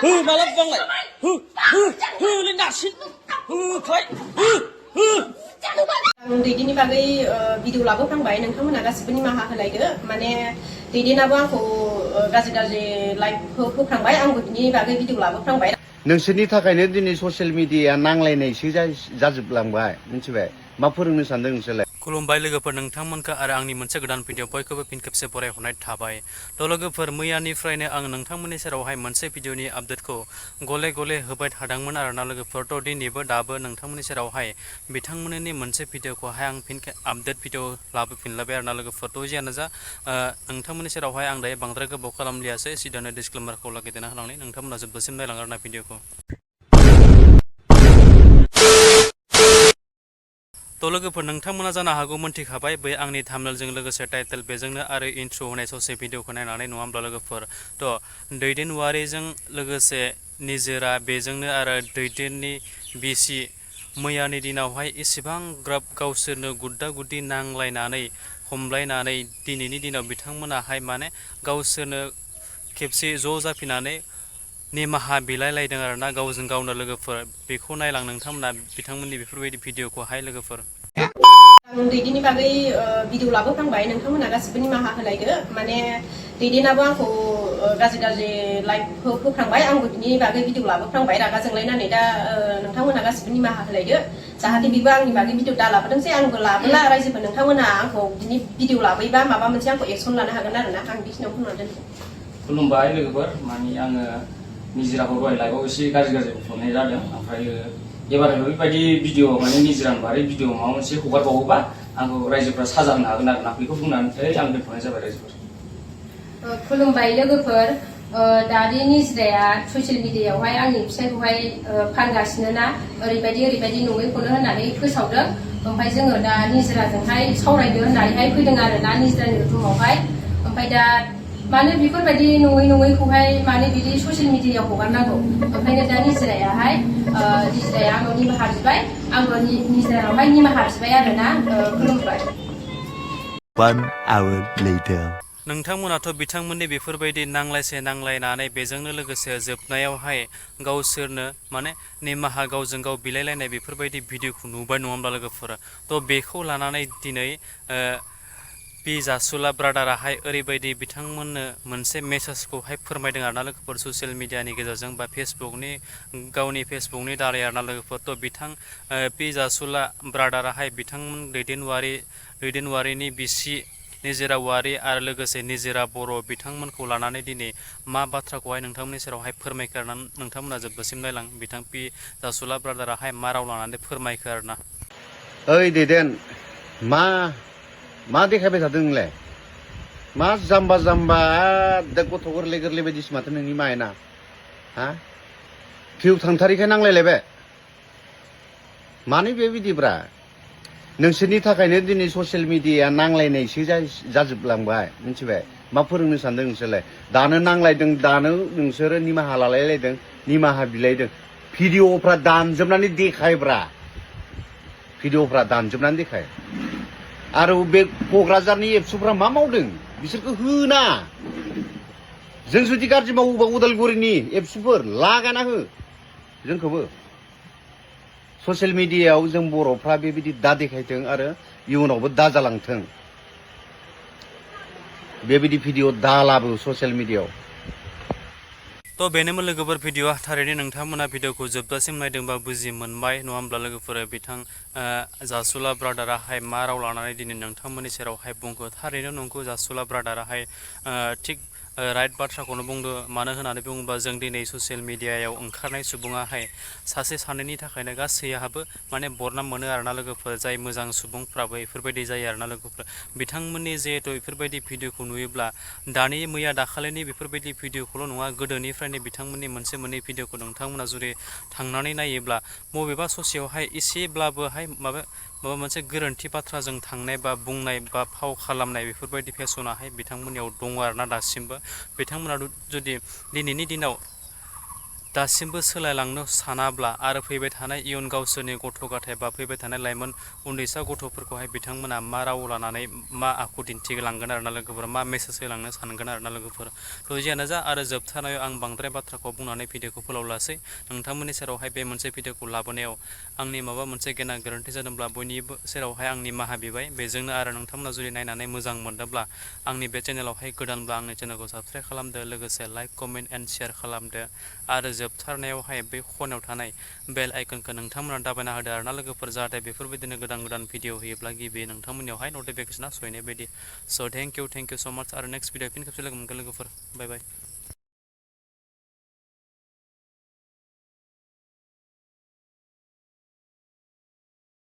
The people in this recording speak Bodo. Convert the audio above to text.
malah bang lagi, lên đạp xin, thôi, Dwiden bagai video lagu फ्रांबाय नोंथांमोना गासिबो निमाहा होलायदो माने Dwidenaबो आंखौ गाज्रि लाइक होफ्रांबाय आंबो बिनि बागै भिडिअ लाबोफ्रांबाय नोंसोरनि थाखायनो दिनै ससियेल मिडिया नांलायनायसो जाजोबलांबाय मिथिबाय मा फोरोंनो सानदों नोंसोरलाय खुलुमबाय लोगोफोर नोंथांमोनखौ आरो आंनि मोनसे गोदान भिडिअ बयखौबो फिन खेबसे बरायहरनाय थाबाय थ' लोगोफोर मैयानिफ्रायनो आं नोंथांमोननि सेरावहाय मोनसे भिडिअनि आपडेटखौ गले गले होबाय थादोंमोन आरोना लोगोफोर थ' दिनैबो दाबो नोंथांमोननि सेरावहाय बिथांमोननि मोनसे भिडिअखौहाय आं फिन आपडेट भिडिअ लाबोफिनलायबाय आरोना लोगोफोर थ' जियानो जा नोंथांमोननि सेरावहाय आं दायो बांद्राय गोबाव खालामलियासै सिदानो डिसक्लेमारखौ लागिदेना होलांनाय नोंथांमोना जोबजासिम नायलाङो आरोना भिडिअखौ थ' लोगोफोर नोंथांमोना जानो हागौ मोनथिखाबाय बै आंनि थामनेलजों लोगोसे टाइटेल बेजोंनो आरो इन्ट्र होनाय ससे भिडिअखौ नायनानै नङा होमब्ला लोगोफोर थ' दैदेन वारिजों लोगोसे निजोरा बेजोंनो आरो दैदेननि बिसि मैयानि दिनावहाय एसेबां ग्राब गावसोरनो गुद्दा गुद्दि नांलायनानै हमलायनानै दिनैनि दिनाव बिथांमोनाहाय माने गावसोरनो खेबसे ज' जाफिननानै निमाहा बिलायलायदों आरोना गावजों गावनो लोगोफोर बेखौ नायलां नोंथांमोना बिथांमोननि बेफोरबायदि भिडिअखौहाय लोगोफोर Dwidenनि बागै भिडिअ लाबोफ्रांबाय नोंथांमोना गासिबो निमाहा होलायदो माने Dwideनाबो आंखौ गाज्रि लाइक होफ्रांबाय आंबो बिनि बागै भिडिअ लाबोफ्रांबाय रागा जोंलायनानै दा नोंथांमोना गासिबो निमाहा होलायदो जाहाथे बिबो आंनि बागै भिडिअ दा लाबोदोंसै आंबो लाबोला रायजोफोर नोंथांमोना आंखौ बिनि भिडिअ लाबोयोबा माबा मोनसे आंखौ एक्सन लानो हागोन आरोना आं बिखिनियाव बुंनानै दोनसै खुलुमबाय लोगोफोर माने आङो निजराखौ दहाय लाइभआव एसे गाज्रि बुंहरनाय जादों ओमफ्राय एबार बेबायदि भिडिअ माने निजरानि बारै भिडिअ माबा मोनसे हगारबावोबा आंखौ रायजोफ्रा साजा होनो हागोन आरोना बेखौ बुंनानै आं दोनथ'नाय जाबाय रायजोफोर खुलुमबाय लोगोफोर दानि निजराया ससियेल मिडियायावहाय आंनि फिसायखौहाय फानगासिनो ना ओरैबायदि नङैखौनो होननानै फोसावदों ओमफ्राय जोङो दा निजराजोंहाय सावरायदो होननानैहाय फैदों आरोना निजरानि रुमावहाय ओमफ्राय दा मानो बेफोरबायदि नङैखौहाय मानो बिदि ससियेल मिडियायाव हगारनांगौ ओंखायनो दा निजराया आंनाव निमाहा बिबाय आंबो निजरानावहाय निमाहा बिबाय आरोना खुलुमबाय 1 hour later नोंथांमोनाथ' बिथांमोननि बेफोरबायदि नांलायनानै बेजोंनो लोगोसे जोबनायावहाय गावसोरनो माने निमाहा गावजों गाव बिलायलायनाय बेफोरबायदि भिडिअखौ नुबाय नङा होमब्ला लोगोफोरा थ' बेखौ लानानै दिनै बि जासुला ब्रादाराहाय ओरैबायदि बिथांमोननो मोनसे मेसेजखौहाय फोरमायदों आरोना लोगोफोर ससियेल मिडियानि गेजेरजों बा गावनि फेसबुकनि दारै आरोना लोगोफोर थ' बि जासुला ब्रादाराहाय बिथांमोन दैदेनवारिनि बिसि निजोरा वारि आरो लोगोसे निजोरा बर' बिथांमोनखौ लानानै दिनै मा बाथ्राखौहाय नोंथांमोननि सेरावहाय फोरमायखो आरोना नोंथांमोना जोबजासिम नायलां बि जासुला ब्रादाराहाय मा राव लानानै फोरमायखो आरोना ओइ दैदेन मा देखायबाय थादों नोंलाय मा जाम्बा गथ' गोरलै बायदिसो माथो नोंनि मायना हा भिउ थांथारिखाय नांलायलायबाय मानो बेबायदिब्रा नोंसोरनि थाखायनो दिनै ससियेल मिडिया नांलायनायसो जाजोबलांबाय मिथिबाय मा फोरोंनो सानदों नोंसोरलाय दानो नांलायदों दानो नोंसोरो निमाहा लालायलायदों निमाहा बिलायदों भिडिअफ्रा दानजोबनानै देखायब्रा भिडिअफ्रा दानजोबनानै देखाय आरो बे क'क्राझारनि एबसुफ्रा मा मावदों बिसोरखौ होना जों जुदि गाज्रि मावोबा उदालगुरिनि एबसुफोर लागाना हो जोंखौबो ससियेल मिडियायाव जों बर'फ्रा बेबायदि दा देखायथों आरो इयुनावबो दा जालांथों बेबायदि भिडिअ दा लाबो ससियेल मिडियायाव थ' बेनोमोन लोगोफोर भिडिअआ थारैनो नोंथांमोना भिडिअखौ जोबजासिम नायदोंबा बुजि मोनबाय नङा होमब्ला लोगोफोर बिथां जासुला ब्रादाराहाय मा राव लानानै दिनै नोंथांमोननि सेरावहाय बुंखो थारैनो नंगौ जासुला ब्रादाराहाय थिग राइट बाथ्राखौनो बुंदो मानो होननानै बुङोबा जों दिनै ससियेल मिडियायाव ओंखारनाय सुबुङाहाय सासे सानैनि थाखायनो गासैहाबो माने बदनाम मोनो आरोना लोगोफोर जाय मोजां सुबुंफ्राबो बेफोरबायदि जायो आरोना लोगोफोर बिथांमोननि जिहेथु बेफोरबायदि भिडिअखौ नुयोब्ला दानि मैया दाखालिनि बेफोरबायदि भिडिअखौल' नङा गोदोनिफ्रायनो बिथांमोननि मोनसे भिडिअखौ नोंथांमोना जुदि थांनानै नायोब्ला बबेबा ससेयावहाय एसेब्लाबोहाय माबा मोनसे गोरोन्थि बाथ्राजों थांनाय बा बुंनाय बा फाव खालामनाय बेफोरबायदि फेसनाहाय बिथांमोननियाव दङ आरोना दासिमबो बिथांमोना जुदि दिनैनि दिनाव दासिमबो सोलायलांनो सानाब्ला आरो फैबाय थानाय इयुन गावसोरनि गथ' गथाय बा फैबाय थानाय लाइमोन उन्दैसा गथ'फोरखौहाय बिथांमोना मा राव लानानै मा आखु दिन्थिलांगोन आरोना लोगोफोर मा मेसेज होलांनो सानगोन आरोना लोगोफोर थ' जियानो जा आरो जोबथारनायाव आं बांद्राय बाथ्राखौ बुंनानै भिडिअखौ फोलावलासै नोंथांमोननि सेरावहाय बे मोनसे भिडिअखौ लाबोनायाव आंनि माबा मोनसे गेना गोरोन्थि जादोंब्ला बयनिबो सेरावहाय आंनि माहा बिबाय बेजोंनो आरो नोंथांमोना जुदि नायनानै मोजां मोनदोंब्ला आंनि बे चेनेलावहाय गोदानब्ला आंनि चेनेलखौ साबस्क्राइब खालामदो लोगोसे लाइक कमेन्ट एन्ड शेयार खालामदो आरो जोबथारनायावहाय बे खनायाव थानाय बेल आइकनखौ नोंथांमोना दाबायना होदो आरोना लोगोफोर जाहाथे बेफोरबायदिनो गोदान गोदान भिडिअ होयोब्ला गिबि नोंथांमोननियावहाय नटिफिकेसना सहैनाय बायदि स' थेंक इउ स' माच आरो नेक्स्ट भिडिअ फिन खेबसे लोगो मोनगोन लोगोफोर बाय बाय